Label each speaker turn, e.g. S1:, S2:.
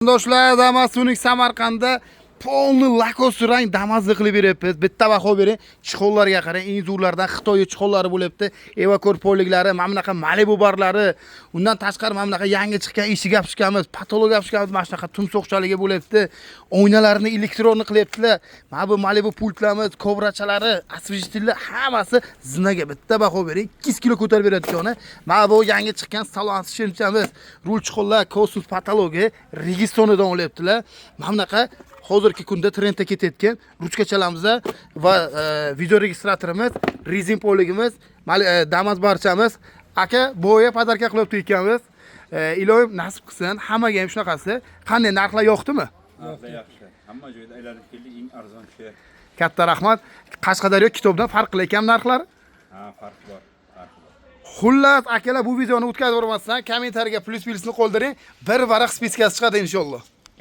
S1: Do'stlar, Damas Unik Samarqandda polni lakos rang damazli qilib beryapmiz. Bitta baho bering. Chixollarga qarang, eng zo'rlardan Xitoy chixollari bo'lyapti. Evakor polliklari, mana bunaqa Malibu barlari, undan tashqari mana bunaqa yangi chiqqan eshik yapishganmiz, patolog yapishganmiz, mana shunaqa tumsoqchaligi bo'lyapti. O'ynalarni elektronli qilyaptilar. Mana bu Malibu pultlarimiz, kobrachalari, освежителlar hammasi zinaga bitta baho bering. 2 kilo ko'tarib beradigan. Mana bu yangi chiqqan salon shimchamiz, rul chixollar, kosus patologi, Registonidan olyaptilar. Mana bunaqa hozirgi kunda trendga ketayotgan ruchkachalarimiz va video registratorimiz, rezin poligimiz, Damas barchamiz aka bo'ya podarka qilib turganmiz. Ilohim nasib qilsin, hammaga ham shunaqasi. Qanday narxlar yo'qdimi?
S2: Narxlar yaxshi. Hamma joyda aylanib keldik, eng arzon kishi.
S1: Katta rahmat. Qashqadaryo kitobdan farq qilayotgan narxlar?
S2: Ha, farq bor.
S1: Xullas, akalar bu videoni o'tkazib yubormasdan kommentariyaga plyus belgisini qoldiring. Bir varaq spiskasi chiqadi inshaalloh.